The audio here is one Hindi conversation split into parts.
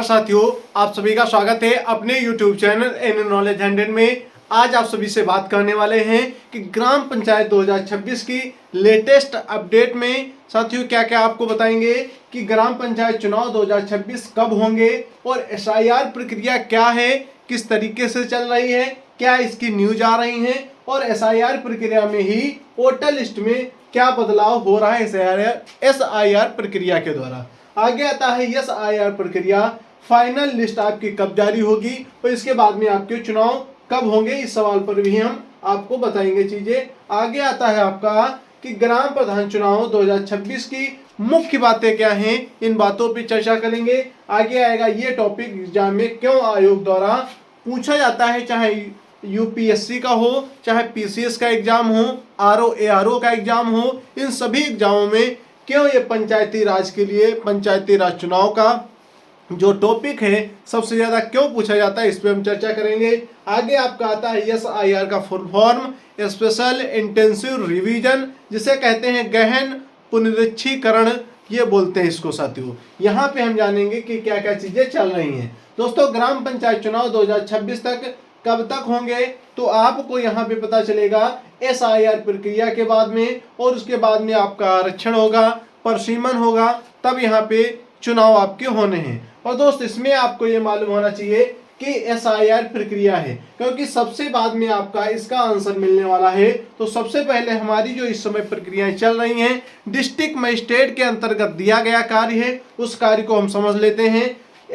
साथियों, आप सभी का स्वागत है अपने YouTube चैनल एन नॉलेज 100 में। आज आप सभी से बात करने वाले हैं कि ग्राम पंचायत 2026 की लेटेस्ट अपडेट में साथियों क्या क्या आपको बताएंगे कि ग्राम पंचायत चुनाव 2026 कब होंगे और SIR प्रक्रिया क्या है, किस तरीके से चल रही है, क्या इसकी न्यूज आ रही है और SIR प्रक्रिया में ही वोटर लिस्ट में क्या बदलाव हो रहा है SIR प्रक्रिया के द्वारा। आगे आता है SIR प्रक्रिया फाइनल लिस्ट आपकी कब जारी होगी और इसके बाद में आपके चुनाव कब होंगे, इस सवाल पर भी हम आपको बताएंगे चीजें। आगे आता है आपका कि ग्राम प्रधान चुनाव 2026 की मुख्य बातें क्या हैं, इन बातों पर चर्चा करेंगे। आगे आएगा ये टॉपिक एग्जाम में क्यों आयोग द्वारा पूछा जाता है, चाहे UPSC का हो, चाहे PCS का एग्जाम हो, RO ARO का एग्जाम हो, इन सभी एग्जामों में क्यों ये पंचायती राज के लिए पंचायती राज चुनाव का जो टॉपिक है सबसे ज्यादा क्यों पूछा जाता है, इस पे हम चर्चा करेंगे। आगे आपका आता है SIR का full form special intensive revision, जिसे कहते हैं गहन पुनरीक्षीकरण, ये बोलते हैं इसको साथियों। यहाँ पे हम जानेंगे कि क्या क्या चीजें चल रही हैं। दोस्तों, ग्राम पंचायत चुनाव 2026 तक कब तक होंगे तो आपको यहाँ पे पता चलेगा SIR प्रक्रिया के बाद में, और उसके बाद में आपका आरक्षण होगा, परसीमन होगा, तब यहाँ पे चुनाव आपके होने हैं। और दोस्त, इसमें आपको ये मालूम होना चाहिए कि SIR प्रक्रिया है, क्योंकि सबसे बाद में आपका इसका आंसर मिलने वाला है। तो सबसे पहले हमारी जो इस समय प्रक्रियाएं चल रही हैं, डिस्ट्रिक्ट मजिस्ट्रेट के अंतर्गत दिया गया कार्य है, उस कार्य को हम समझ लेते हैं।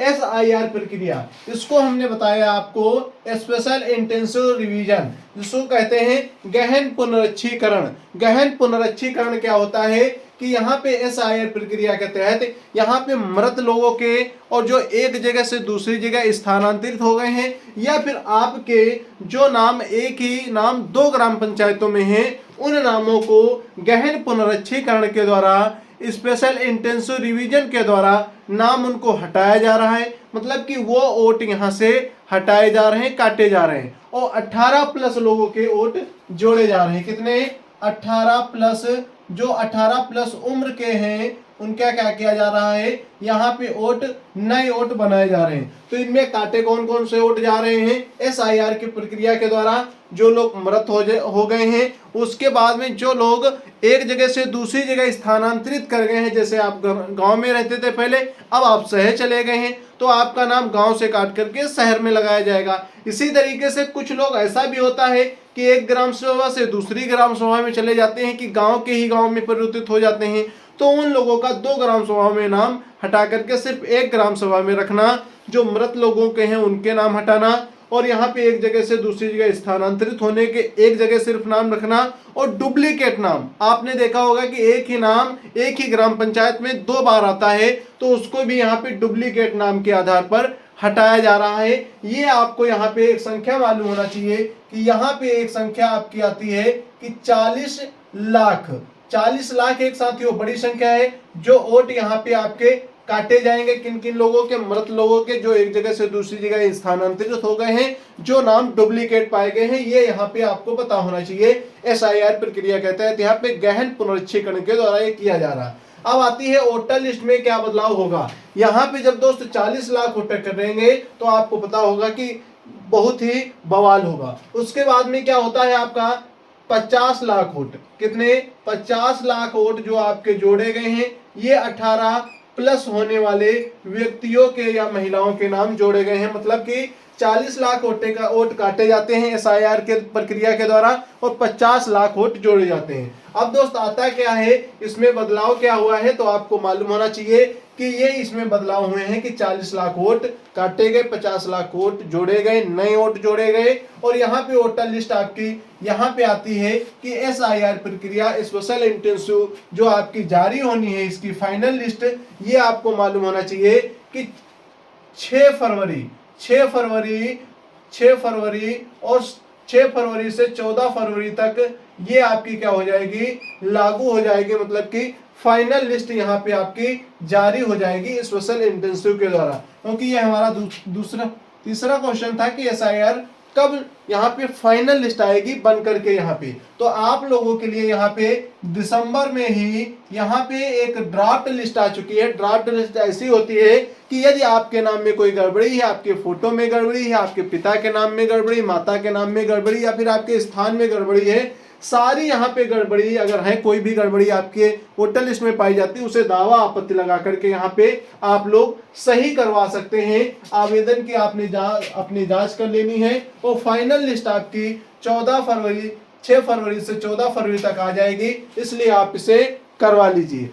SIR प्रक्रिया, इसको हमने बताया आपको स्पेशल इंटेंसिव रिवीजन, जिसको कहते हैं गहन पुनरीक्षीकरण। गहन पुनरीक्षीकरण क्या होता है कि यहाँ पे SIR प्रक्रिया के तहत यहाँ पे मृत लोगों के और जो एक जगह से दूसरी जगह स्थानांतरित हो गए हैं, या फिर आपके जो नाम एक ही नाम 2 ग्राम पंचायतों में हैं, उन नामों को गहन पुनरीक्षीकरण के द्वारा, स्पेशल इंटेंसिव रिवीजन के द्वारा नाम उनको हटाया जा रहा है। मतलब कि वो वोट यहाँ से हटाए जा रहे हैं, काटे जा रहे हैं, और 18+ लोगों के वोट जोड़े जा रहे हैं। कितने? 18+। जो 18+ उम्र के हैं उनका क्या किया जा रहा है, यहाँ पे वोट, नए वोट बनाए जा रहे हैं। तो इनमें काटे कौन कौन से वोट जा रहे हैं? SIR की प्रक्रिया के द्वारा जो लोग मृत हो गए हैं, उसके बाद में जो लोग एक जगह से दूसरी जगह स्थानांतरित कर गए हैं, जैसे आप गांव में रहते थे पहले, अब आप शहर चले गए हैं, तो आपका नाम गांव से काट करके शहर में लगाया जाएगा। इसी तरीके से कुछ लोग ऐसा भी होता है कि एक ग्राम सभा से दूसरी ग्राम सभा में चले जाते हैं, कि गांव के ही गांव में परिवर्तित हो जाते हैं, तो उन लोगों का 2 ग्राम सभा में नाम हटा करके सिर्फ 1 ग्राम सभा में रखना, जो मृत लोगों के हैं उनके नाम हटाना, और यहाँ पे एक जगह से दूसरी जगह स्थानांतरित होने के एक जगह सिर्फ नाम रखना। और डुप्लीकेट नाम, आपने देखा होगा कि एक ही नाम एक ही ग्राम पंचायत में 2 बार आता है, तो उसको भी यहाँ पे डुप्लीकेट नाम के आधार पर हटाया जा रहा है। ये आपको यहाँ पे एक संख्या मालूम होना चाहिए कि यहाँ पे एक संख्या आपकी आती है कि 40 लाख। 40 लाख एक साथियों बड़ी संख्या है। जो वोट यहाँ पे आपके काटे जाएंगे, किन किन लोगों के? मृत लोगों के, जो एक जगह से दूसरी जगह स्थानांतरित हो गए हैं, जो नाम डुप्लीकेट पाए गए हैं, ये यहाँ पे आपको पता होना चाहिए। SIR प्रक्रिया कहते हैं, यहाँ पे गहन पुनरीक्षीकरण के द्वारा ये किया जा रहा है। अब आती है वोटर लिस्ट में क्या बदलाव होगा। यहाँ पे जब दोस्त 40 लाख वोटर करेंगे तो आपको पता होगा कि बहुत ही बवाल होगा। उसके बाद में क्या होता है आपका 50 लाख वोट। कितने? 50 लाख वोट जो आपके जोड़े गए हैं, ये 18+ होने वाले व्यक्तियों के या महिलाओं के नाम जोड़े गए हैं। मतलब कि 40 लाख वोट काटे जाते हैं SIR के प्रक्रिया के द्वारा, और 50 लाख वोट जोड़े जाते हैं। अब दोस्त आता क्या है, इसमें बदलाव क्या हुआ है, तो आपको मालूम होना चाहिए कि ये इसमें बदलाव हुए हैं कि 40 लाख वोट काटे गए, 50 लाख वोट जोड़े गए, नए वोट जोड़े गए। और यहाँ पे वोटर लिस्ट आपकी यहाँ पे आती है कि SIR प्रक्रिया स्पेशल इंटेंसिव जो आपकी जारी होनी है, इसकी फाइनल लिस्ट, ये आपको मालूम होना चाहिए कि 6 फरवरी और 6 फरवरी से 14 फरवरी तक ये आपकी क्या हो जाएगी, लागू हो जाएगी। मतलब कि फाइनल लिस्ट यहाँ पे आपकी जारी हो जाएगी स्पेशल इंटेंसिव के द्वारा। क्योंकि ये हमारा तीसरा क्वेश्चन था कि SIR कब यहाँ पे फाइनल लिस्ट आएगी बन करके यहाँ पे। तो आप लोगों के लिए यहाँ पे दिसंबर में ही यहाँ पे एक ड्राफ्ट लिस्ट आ चुकी है। ड्राफ्ट लिस्ट ऐसी होती है कि यदि आपके नाम में कोई गड़बड़ी है, आपके फोटो में गड़बड़ी है, आपके पिता के नाम में गड़बड़ी, माता के नाम में गड़बड़ी, या फिर आपके स्थान में गड़बड़ी है, सारी यहाँ पे गड़बड़ी अगर है, कोई भी गड़बड़ी आपके वोटर लिस्ट में पाई जाती है, उसे दावा आपत्ति लगा करके यहाँ पे आप लोग सही करवा सकते हैं। आवेदन की आपने अपनी जांच कर लेनी है और फाइनल लिस्ट आपकी 6 फरवरी से 14 फरवरी तक आ जाएगी, इसलिए आप इसे करवा लीजिए।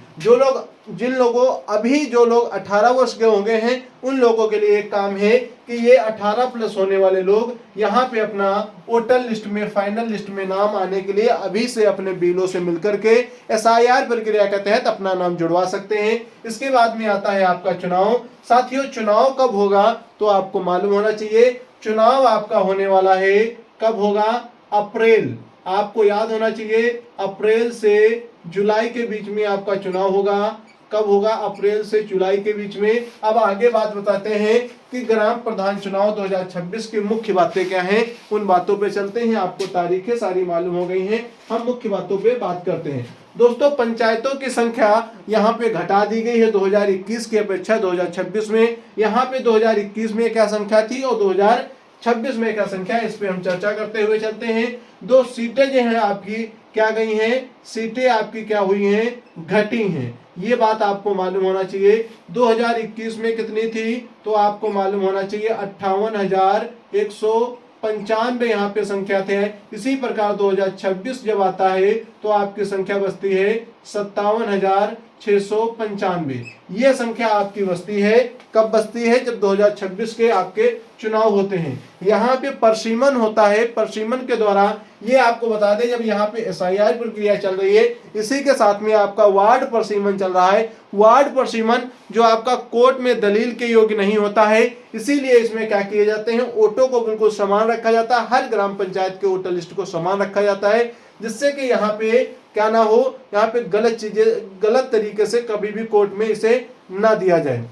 जिन लोगों अभी जो लोग 18 वर्ष के होंगे हैं, उन लोगों के लिए एक काम है कि ये 18 प्लस होने वाले लोग यहाँ पे अपना वोटर लिस्ट में फाइनल लिस्ट में नाम आने के लिए अभी से अपने बीएलओ से मिलकर के SIR प्रक्रिया के तहत अपना नाम जुड़वा सकते हैं। इसके बाद में आता है आपका चुनाव। साथियों, चुनाव कब होगा तो आपको मालूम होना चाहिए। चुनाव आपका होने वाला है, कब होगा? अप्रैल। आपको याद होना चाहिए, अप्रैल से जुलाई के बीच में आपका चुनाव होगा। कब होगा? अप्रैल से जुलाई के बीच में। अब आगे बात बताते हैं कि ग्राम प्रधान चुनाव 2026 की मुख्य बातें क्या हैं, उन बातों पे चलते हैं। आपको तारीखें सारी मालूम हो गई हैं, हम मुख्य बातों पे बात करते हैं। दोस्तों, पंचायतों की संख्या यहाँ पे घटा दी गई है 2021 की अपेक्षा 2026 में। यहाँ पे 2021 में क्या संख्या थी और 2026 में क्या संख्या है, इस पे हम चर्चा करते हुए चलते हैं। 2 सीटें जो हैं आपकी क्या गई हैं, सीटें आपकी क्या हुई हैं, घटी हैं। ये बात आपको मालूम होना चाहिए। 2021 में कितनी थी तो आपको मालूम होना चाहिए 58,195 यहाँ पे संख्या थे। इसी प्रकार 2026 जब आता है तो आपकी संख्या बचती है 57,695। ये संख्या आपकी बचती है। कब बचती है? जब 2026 के आपके चुनाव होते हैं। यहाँ पे परसीमन होता है, परसीमन के द्वारा ये आपको बता दें, जब यहाँ पे SIR प्रक्रिया चल रही है, इसी के साथ में आपका वार्ड परसीमन चल रहा है। वार्ड परसीमन जो आपका कोर्ट में दलील के योग्य नहीं होता है, इसीलिए इसमें क्या किए जाते हैं, वोटों को बिल्कुल समान रखा जाता है। हर ग्राम पंचायत के वोटर लिस्ट को समान रखा जाता है, जिससे कि यहाँ पे क्या ना हो, यहाँ पे गलत चीजें गलत तरीके से कभी भी कोर्ट में इसे ना दिया जाए।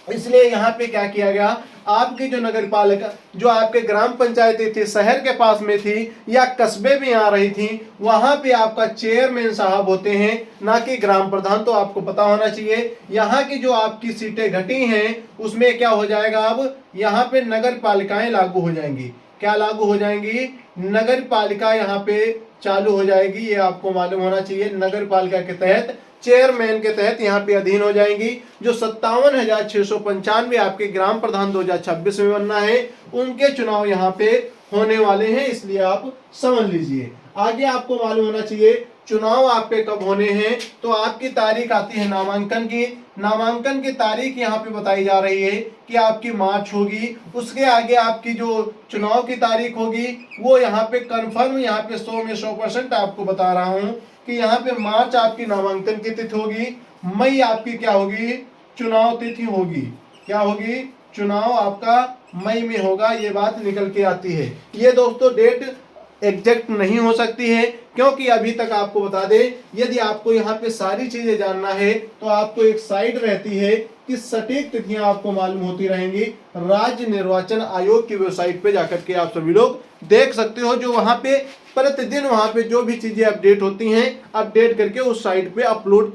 इसलिए यहाँ पे क्या किया गया, आपकी जो नगर पालिका जो आपके ग्राम पंचायतें थी, शहर के पास में थी या कस्बे में आ रही थी, वहां पे आपका चेयरमैन साहब होते हैं, ना कि ग्राम प्रधान। तो आपको पता होना चाहिए, यहाँ की जो आपकी सीटें घटी हैं उसमें क्या हो जाएगा, अब यहाँ पे नगर पालिकाएं लागू हो जाएंगी। क्या लागू हो जाएंगी? नगर पालिका यहाँ पे चालू हो जाएगी। ये आपको मालूम होना चाहिए। नगर पालिका के तहत चेयरमैन के तहत यहाँ पे अधीन हो जाएंगी। जो 57,695 आपके ग्राम प्रधान 2026 में बनना है, उनके चुनाव यहाँ पे होने वाले हैं, इसलिए आप समझ लीजिए। आगे आपको मालूम होना चाहिए चुनाव आपके कब होने हैं, तो आपकी तारीख आती है नामांकन की। नामांकन की तारीख यहाँ पे बताई जा रही है कि आपकी मार्च होगी। उसके आगे आपकी जो चुनाव की तारीख होगी वो यहाँ पे कंफर्म, यहाँ पे 100 में 100% आपको बता रहा हूँ कि यहाँ पे मार्च आपकी नामांकन की तिथि होगी, मई आपकी क्या होगी, चुनाव तिथि होगी। क्या होगी? चुनाव आपका मई में होगा। ये बात निकल के आती है। ये दोस्तों डेट एग्जैक्ट नहीं हो सकती है, क्योंकि अभी तक आपको बता दें, यदि आपको यहाँ पे सारी चीजें जानना है तो आपको एक साइट रहती है कि सटीक तिथियां आपको मालूम होती रहेंगी। राज्य निर्वाचन आयोग की वेबसाइट पे जाकर के आप सभी लोग देख सकते हो, जो वहां पे प्रतिदिन वहां पे जो भी चीजें अपडेट होती हैं, अपडेट करके उस साइट पे अपलोड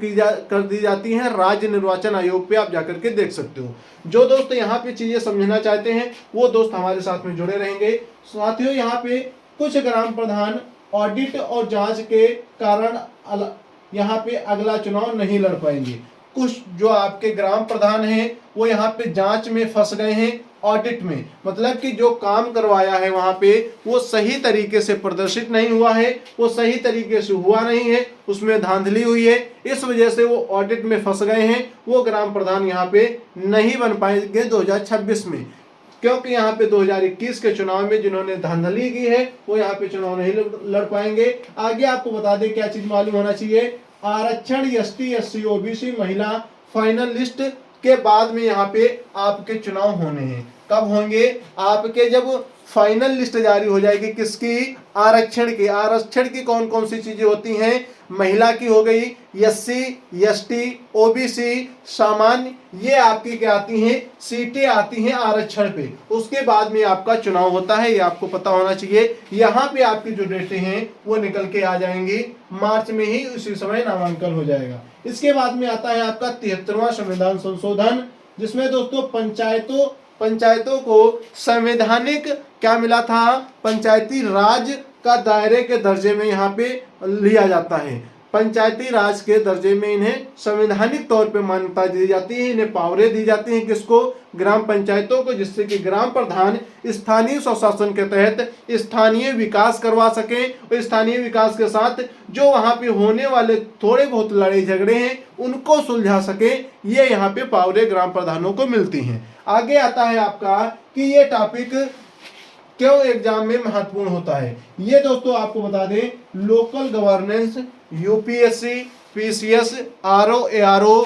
कर दी जाती हैं। राज्य निर्वाचन आयोग पे आप जाकर के देख सकते हो। जो दोस्त यहाँ पे चीजें समझना चाहते हैं वो दोस्त हमारे साथ में जुड़े रहेंगे। साथियों, यहाँ पे कुछ ग्राम प्रधान ऑडिट और जांच के कारण यहाँ पे अगला चुनाव नहीं लड़ पाएंगे। कुछ जो आपके ग्राम प्रधान हैं वो यहाँ पे जांच में फंस गए हैं, ऑडिट में, मतलब कि जो काम करवाया है वहां पे वो सही तरीके से प्रदर्शित नहीं हुआ है, वो सही तरीके से हुआ नहीं है, उसमें धांधली हुई है। इस वजह से वो ऑडिट में फंस गए हैं। वो ग्राम प्रधान यहाँ पे नहीं बन पाएंगे 2026 में, क्योंकि यहाँ पे 2021 के चुनाव में जिन्होंने धांधली की है वो यहाँ पे चुनाव नहीं लड़ पाएंगे। आगे आपको बता दें क्या चीज मालूम होना चाहिए, आरक्षण ST SC OBC महिला फाइनल लिस्ट के बाद में यहाँ पे आपके चुनाव होने हैं। कब होंगे? आपके जब फाइनल लिस्ट जारी हो जाएगी किसकी? आरक्षण की कौन कौन सी चीजें होती हैं? महिला की हो गई, एससी, एसटी, ओबीसी, सामान्य, ये आपकी क्या आती हैं? सीटें आती हैं आरक्षण पे। उसके बाद में आपका चुनाव होता है, ये आपको पता होना चाहिए। यहाँ पे आपकी जो डेटें हैं वो निकल के आ जाएंगी मार्च में ही, उसी समय नामांकन हो जाएगा। इसके बाद में आता है आपका 73वां संविधान संशोधन, जिसमें दोस्तों पंचायतों को संवैधानिक क्या मिला था? पंचायती राज का दायरे के दर्जे में यहाँ पे लिया जाता है। पंचायती राज के दर्जे में इन्हें संवैधानिक तौर पे मान्यता दी जाती है, इन्हें पावरें दी जाती हैं। किसको? ग्राम पंचायतों को, जिससे कि ग्राम प्रधान स्थानीय स्वशासन के तहत स्थानीय विकास करवा सकें, और स्थानीय विकास के साथ जो वहां पे होने वाले थोड़े बहुत लड़ाई झगड़े हैं उनको सुलझा सके। ये यहाँ पे पावरें ग्राम प्रधानों को मिलती हैं। आगे आता है आपका कि ये टॉपिक क्यों एग्जाम में महत्वपूर्ण होता है। ये दोस्तों आपको बता दें, local governance, UPSC, PCS, RO, ARO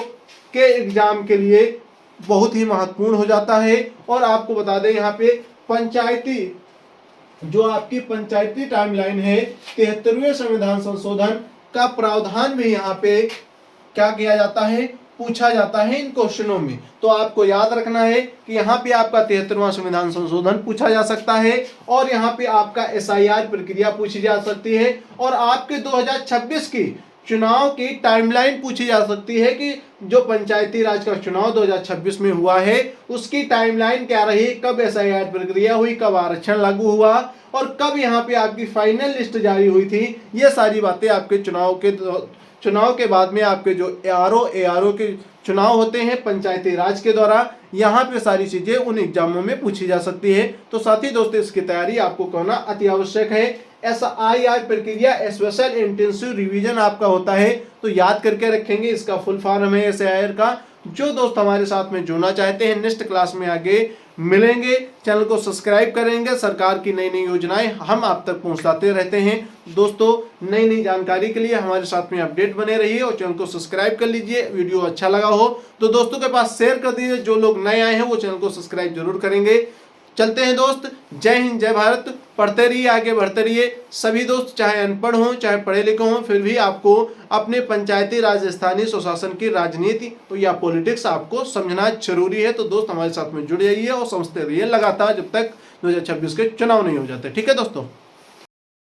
के एग्जाम के लिए बहुत ही महत्वपूर्ण हो जाता है। और आपको बता दें यहाँ पे जो आपकी पंचायती टाइमलाइन है, 73वें संविधान संशोधन का प्रावधान भी यहाँ पे क्या किया जाता है? पूछा जाता है इन क्वेश्चनों में। तो आपको याद रखना है कि यहाँ पे आपका 73वां संविधान संशोधन पूछा जा सकता है, और यहाँ पे आपका एसआईआर प्रक्रिया पूछी जा सकती है, और आपके 2026 की चुनाव की टाइमलाइन पूछी जा सकती है कि जो पंचायती राज का चुनाव 2026 में हुआ है उसकी टाइमलाइन क्या रही, कब एसआईआर प्रक्रिया हुई, कब आरक्षण लागू हुआ, और कब यहाँ पे आपकी फाइनल लिस्ट जारी हुई थी। ये सारी बातें आपके चुनाव के बाद में आपके जो एआरओ के चुनाव होते हैं पंचायती राज के द्वारा, यहाँ पे सारी चीजें उन एग्जामों में पूछी जा सकती है। तो साथी दोस्तों, इसकी तैयारी आपको करना अति आवश्यक है। एसआईआर प्रक्रिया स्पेशल इंटेंसिव रिवीजन आपका होता है, तो याद करके रखेंगे, इसका फुल फॉर्म है एसआईआर का। जो दोस्त हमारे साथ में जुड़ना चाहते हैं, नेक्स्ट क्लास में आगे मिलेंगे, चैनल को सब्सक्राइब करेंगे। सरकार की नई नई योजनाएं हम आप तक पहुंचाते रहते हैं। दोस्तों, नई नई जानकारी के लिए हमारे साथ में अपडेट बने रहिए और चैनल को सब्सक्राइब कर लीजिए। वीडियो अच्छा लगा हो तो दोस्तों के पास शेयर कर दीजिए। जो लोग नए आए हैं वो चैनल को सब्सक्राइब जरूर करेंगे। चलते हैं दोस्त, जय हिंद, जय भारत। पढ़ते रहिए, आगे बढ़ते रहिए। सभी दोस्त चाहे अनपढ़ हों चाहे पढ़े लिखे हों, फिर भी आपको अपने पंचायती राज स्थानीय स्वशासन की राजनीति या पॉलिटिक्स आपको समझना जरूरी है। तो दोस्त हमारे साथ में जुड़ जाइए और समझते रहिए लगातार, जब तक 2026 के चुनाव नहीं हो जाते। ठीक है दोस्तों।